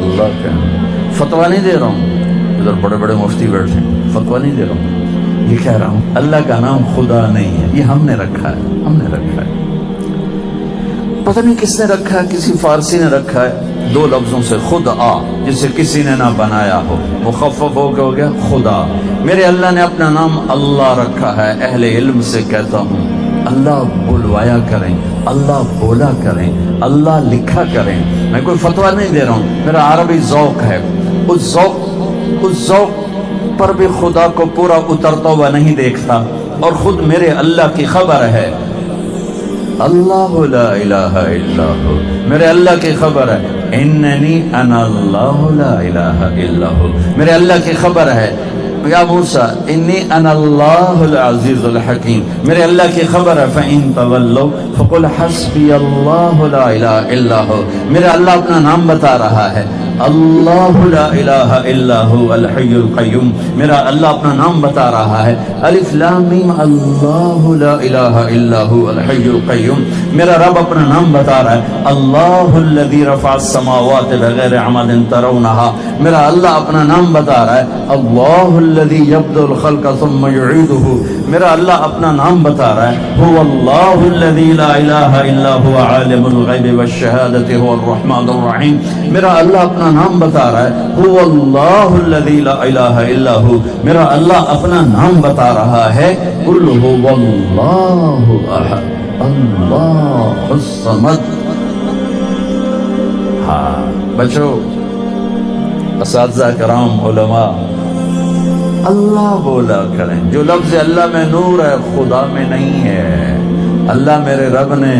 اللہ کا فتویٰ نہیں دے رہا ہوں، ادھر بڑے بڑے مفتی بیٹھے ہیں، فتویٰ نہیں دے رہا ہوں، یہ کہہ رہا ہوں اللہ کا نام خدا نہیں ہے، یہ ہم نے رکھا ہے، ہم نے رکھا ہے، پتہ نہیں کس نے رکھا ہے، کسی فارسی نے رکھا ہے، دو لفظوں سے خدا، جسے کسی نے نہ بنایا ہو، مخفف ہو گیا خدا۔ میرے اللہ نے اپنا نام اللہ رکھا ہے۔ اہل علم سے کہتا ہوں اللہ بلوایا کریں، اللہ بولا کریں، اللہ لکھا کریں۔ میں کوئی فتویٰ نہیں دے رہا ہوں، میرا عربی ذوق ہے، اس ذوق پر بھی خدا کو پورا اترتا ہوا نہیں دیکھتا، اور خود میرے اللہ کی خبر ہے، اللہ لا الہ الا ہو، میرے اللہ کی خبر ہے، اننی انا اللہ لا الہ الا ہو، میرے اللہ کی خبر ہے، یا موسیٰ انی انا اللہ العزیز الحکیم، میرے اللہ کی خبر ہے، فَإِن تَوَلَّوْا فَقُلْ حَسْبِيَ اللَّهُ لَا إِلَهَ إِلَّا هُوَ، میرا اللہ اپنا نام بتا رہا ہے، اللہ لا الہ الا هو الحی القیوم، میرا اللہ اپنا نام بتا رہا ہے، الف لام میم اللہ لا الہ الا هو الحی القیوم، میرا رب اپنا نام بتا رہا ہے، اللہ الذی رفع السماوات بغیر عمد ترونها، میرا اللہ اپنا نام بتا رہا ہے، اللہ الذی یبدأ الخلق ثم یعیدہ، میرا اللہ اپنا نام بتا رہا ہے، هو اللہ الذی لا الہ الا هو عالم الغیب والشہادۃ هو الرحمن الرحیم، میرا اللہ اپنا نام بتا رہا ہے، هو اللہ الذی لا الہ الا هو، میرا اللہ اپنا نام بتا رہا ہے، قل هو اللہ احد اللہ الصمد۔ ہاں بچو، اساتذہ کرام، علماء، اللہ بولا کریں، جو لفظ اللہ میں نور ہے خدا میں نہیں ہے، اللہ میرے رب نے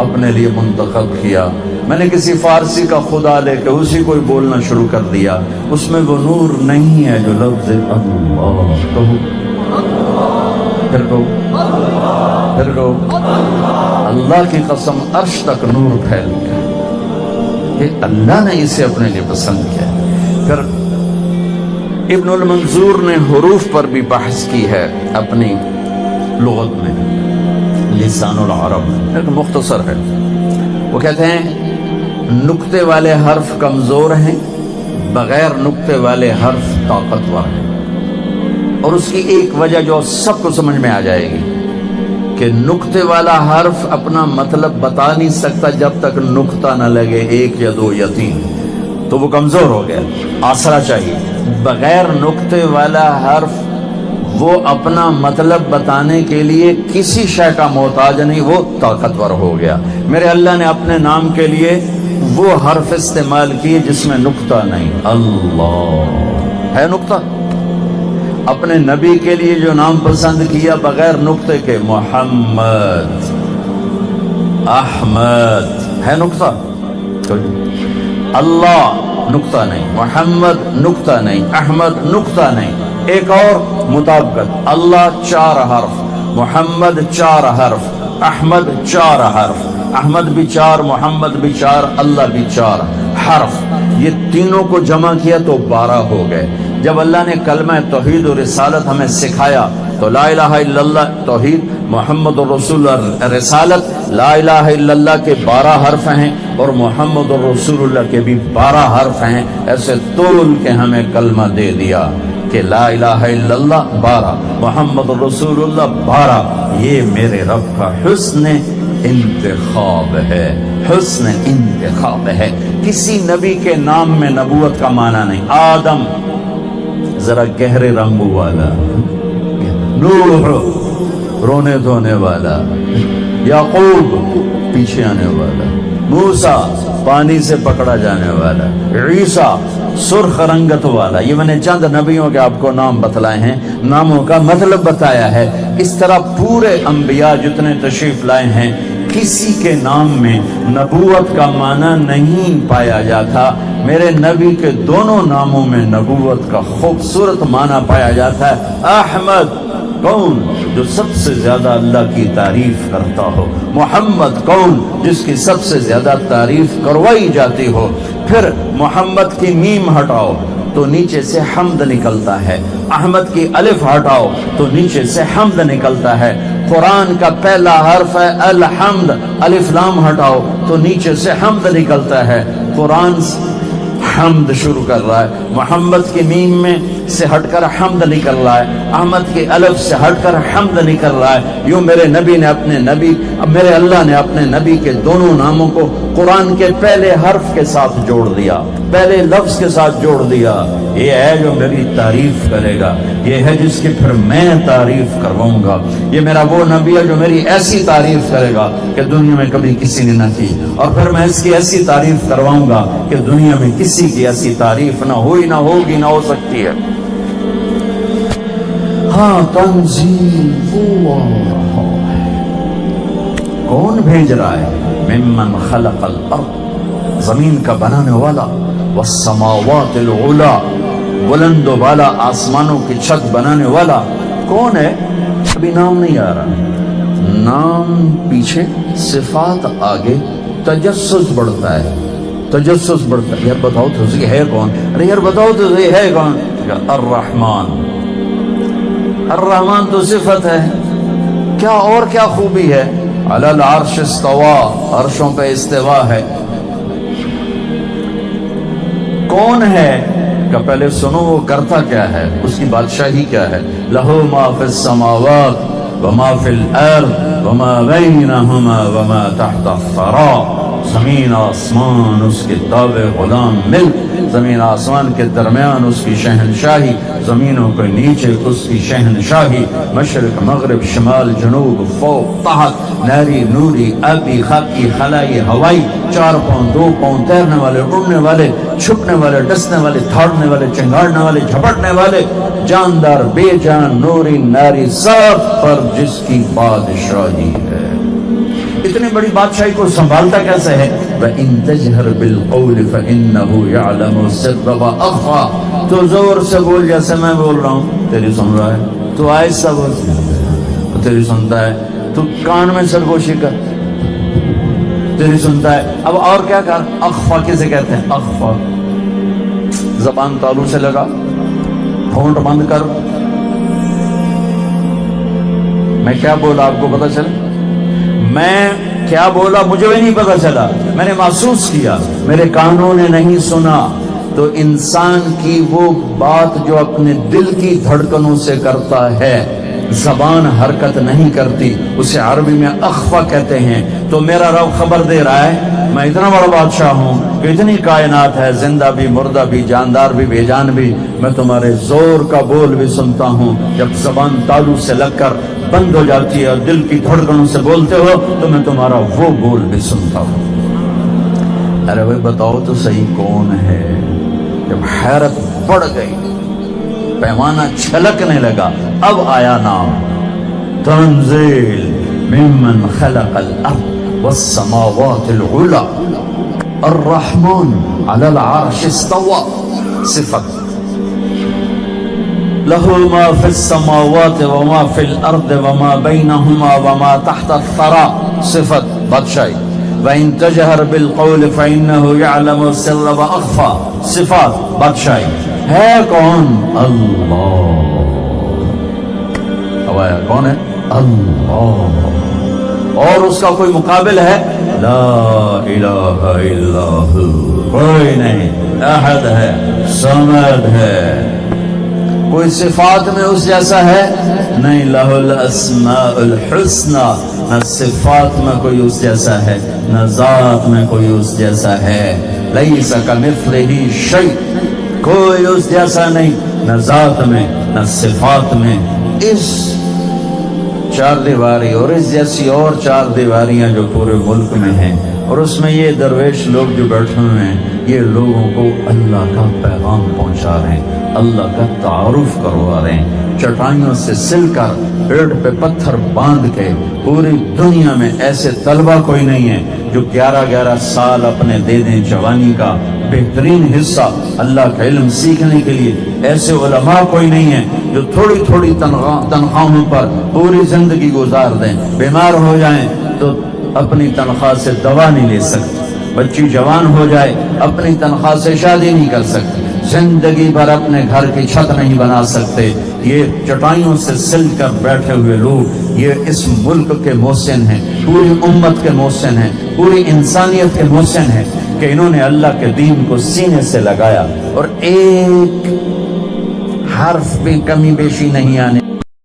اپنے لیے منتخب کیا، میں نے کسی فارسی کا خدا لے کے اسی کو بولنا شروع کر دیا، اس میں وہ نور نہیں ہے جو لفظ اللہ، کہو پھر کہو پھر کہو، اللہ کی قسم عرش تک نور پھیل گیا، کہ اللہ نے اسے اپنے لیے پسند کیا۔ پھر ابن المنظور نے حروف پر بھی بحث کی ہے اپنی لغت میں، لسان العرب، ایک مختصر ہے، وہ کہتے ہیں نقطے والے حرف کمزور ہیں، بغیر نقطے والے حرف طاقتور ہیں، اور اس کی ایک وجہ جو سب کو سمجھ میں آ جائے گی کہ نقطے والا حرف اپنا مطلب بتا نہیں سکتا جب تک نقطہ نہ لگے، ایک یا دو یا تین، تو وہ کمزور ہو گیا، آسرا چاہیے۔ بغیر نقطے والا حرف وہ اپنا مطلب بتانے کے لیے کسی شے کا محتاج نہیں، وہ طاقتور ہو گیا۔ میرے اللہ نے اپنے نام کے لیے وہ حرف استعمال کیے جس میں نقطہ نہیں، اللہ ہے نقطہ، اپنے نبی کے لیے جو نام پسند کیا بغیر نقطے کے، محمد، احمد، ہے نقطہ، اللہ نقطہ نہیں، محمد نقطہ نہیں، احمد نقطہ نہیں۔ ایک اور مطابقت، اللہ 4 حرف، محمد 4 حرف، احمد 4 حرف، احمد بھی 4، محمد بھی 4، اللہ بھی 4 حرف، یہ تینوں کو جمع کیا تو 12 ہو گئے۔ جب اللہ نے کلمہ توحید و رسالت ہمیں سکھایا تو لا الہ الا اللہ توحید، محمد الرسول رسالت، لا الہ الا اللہ کے 12 حرف ہیں اور محمد الرسول اللہ کے بھی 12 حرف ہیں، ایسے تول کے ہمیں کلمہ دے دیا کہ لا الہ الا اللہ 12، محمد الرسول اللہ 12۔ یہ میرے رب کا حسن انتخاب ہے، حسن انتخاب ہے۔ کسی نبی کے نام میں نبوت کا معنی نہیں۔ آدم ذرا گہرے رنگوں والا، نوح رونے دھونے والا، یعقوب پیچھے آنے والا، موسیٰ پانی سے پکڑا جانے والا، عیسیٰ سرخ رنگت والا۔ یہ میں نے چند نبیوں کے آپ کو نام بتلائے ہیں، ناموں کا مطلب بتایا ہے۔ اس طرح پورے انبیاء جتنے تشریف لائے ہیں کسی کے نام میں نبوت کا معنی نہیں پایا جاتا، میرے نبی کے دونوں ناموں میں نبوت کا خوبصورت معنی پایا جاتا ہے۔ احمد کون؟ جو سب سے زیادہ اللہ کی تعریف کرتا ہو۔ محمد کون؟ جس کی سب سے زیادہ تعریف کروائی جاتی ہو۔ پھر محمد کی میم ہٹاؤ تو نیچے سے حمد نکلتا ہے، احمد کی الف ہٹاؤ تو نیچے سے حمد نکلتا ہے۔ قرآن کا پہلا حرف ہے الحمد، الف لام ہٹاؤ تو نیچے سے حمد نکلتا ہے۔ قرآن حمد شروع کر رہا ہے، محمد کی میم میں سے ہٹ کر حمد نکل رہا ہے، احمد کے الف سے ہٹ کر حمد نکل رہا ہے۔ یوں میرے نبی نے اپنے نبی، میرے اللہ نے اپنے نبی کے دونوں ناموں کو قرآن کے پہلے حرف کے ساتھ جوڑ دیا، پہلے لفظ کے ساتھ جوڑ دیا۔ یہ ہے جو میری تعریف کرے گا، یہ ہے جس کی پھر میں تعریف کرواؤں گا، یہ میرا وہ نبی ہے جو میری ایسی تعریف کرے گا کہ دنیا میں کبھی کسی نے نہ کی، اور پھر میں اس کی ایسی تعریف کرواؤں گا کہ دنیا میں کسی کی ایسی تعریف نہ ہوئی، نہ ہوگی، نہ ہو سکتی ہے۔ ہاں تنزیل وہ کون بھیج رہا ہے؟ ممن خلق الارض، زمین کا بنانے والا، والسماوات العلا، بلند و بالا آسمانوں کی چھت بنانے والا کون ہے؟ ابھی نام نہیں آ رہا، نام پیچھے، صفات آگے، تجسس بڑھتا ہے، تجسس بڑھتا ہے۔ یار بتاؤ تو یہ ہے کون؟ ارے یار بتاؤ تو یہ ہے کون؟ الرحمن، الرحمن تو صفت ہے، کیا اور کیا خوبی ہے؟ علی العرش استوا، عرشوں پہ استوا ہے۔ کون ہے کہ پہلے سنو وہ کرتا کیا ہے، اس کی بادشاہی کیا ہے؟ لہو ما فی السماوات وما فی الارض وما بینہما وما تحت الثری، زمین آسمان اس کے تابع غلام ملک، زمین آسمان کے درمیان اس کی شہنشاہی، زمینوں کے نیچے اس کی شہنشاہی، مشرق مغرب شمال جنوب فوق تحت، ناری نوری آبی خاکی خلائی ہوائی، 4 پاؤں 2 پاؤں، تیرنے والے، اڑنے والے، چھپنے والے، ڈسنے والے، تھاڑنے والے، چنگاڑنے والے، جھپٹنے والے، جاندار بے جان، نوری ناری، سب پر جس کی بادشاہی ہے۔ اتنی بڑی بادشاہی کو سنبھالتا کیسے ہے؟ وَإِن تَجْهَرْ بِالْقَوْلِ فَإِنَّهُ يَعْلَمُ السِّرَّ وَأَخْفَى، تو زور سے بول جیسے میں بول رہا ہوں، تیری سن رہا ہے، تو آہستہ بول، تیری سنتا ہے، تو کان میں سرگوشی کر، تیری سنتا ہے۔ اب اور کیا کر؟ اخفا کسے کہتے ہیں؟ اخفا، زبان تالو سے لگا، ہونٹ بند کر، میں کیا بولا آپ کو پتا چلے؟ میں کیا بولا مجھے بھی نہیں پتا چلا، میں نے محسوس کیا، میرے کانوں نے نہیں سنا۔ تو انسان کی وہ بات جو اپنے دل کی دھڑکنوں سے کرتا ہے، زبان حرکت نہیں کرتی، اسے عربی میں اخفا کہتے ہیں۔ تو میرا رب خبر دے رہا ہے میں اتنا بڑا بادشاہ ہوں کہ اتنی کائنات ہے، زندہ بھی، مردہ بھی، جاندار بھی، بے جان بھی، میں تمہارے زور کا بول بھی سنتا ہوں۔ جب زبان تالو سے لگ کر بند ہو جاتی ہے اور دل کی دھڑکنوں سے بولتے ہو تو میں تمہارا وہ بول بھی سنتا ہوں۔ ارے بھائی بتاؤ تو صحیح کون ہے؟ جب حیرت بڑھ گئی، پیمانہ چھلکنے لگا، اب آیا نام، تنزیل ممن خلق الارض والسماوات العلا الرحمن علی العرش استوى، صفت لہو ما فی السماوات وما فی الارض وما بینہما وما تحت الثری، صفت بادشاہی۔ وَإِن تَجْهَرْ بِالْقَوْلِ فَإِنَّهُ يَعْلَمُ السِّرَّ وَأَخْفَى، صفات بادشاہی۔ ہے کون؟ اللہ۔ اب آیا کون ہے؟ اللہ، اور اس کا کوئی مقابل ہے؟ لا الہ الا ہو، کوئی نہیں، احد ہے، صمد ہے۔ کوئی صفات میں اس جیسا ہے؟ نہیں، لہ الاسماء الحسنى، نہ صفات میں کوئی اس جیسا ہے، نہ ذات میں کوئی اس جیسا ہے۔ لیس کمثلہ شیء، کوئی اس جیسا نہیں، نہ ذات میں نہ صفات میں۔ اس 4 دیواری اور اس جیسی اور 4 دیواریاں جو پورے ملک میں ہیں، اور اس میں یہ درویش لوگ جو بیٹھے ہوئے ہیں، یہ لوگوں کو اللہ کا پیغام پہنچا رہے ہیں، اللہ کا تعارف کروا رہے ہیں۔ چٹائیوں سے سل کر، پیڑ پہ پتھر باندھ کے، پوری دنیا میں ایسے طلبہ کوئی نہیں ہے جو 11 سال اپنے دے دیں جوانی کا بہترین حصہ اللہ کا علم سیکھنے کے لیے۔ ایسے علماء کوئی نہیں ہے جو تھوڑی تھوڑی تنخواہوں پر پوری زندگی گزار دیں، بیمار ہو جائیں تو اپنی تنخواہ سے دوا نہیں لے سکتے، بچی جوان ہو جائے اپنی تنخواہ سے شادی نہیں کر سکتے، زندگی بھر اپنے گھر کی چھت نہیں بنا سکتے۔ یہ چٹائیوں سے سل کر بیٹھے ہوئے لوگ، یہ اس ملک کے محسن ہیں، پوری امت کے محسن ہیں، پوری انسانیت کے محسن ہیں۔ کہ انہوں نے اللہ کے دین کو سینے سے لگایا اور ایک حرف بھی کمی بیشی نہیں آنے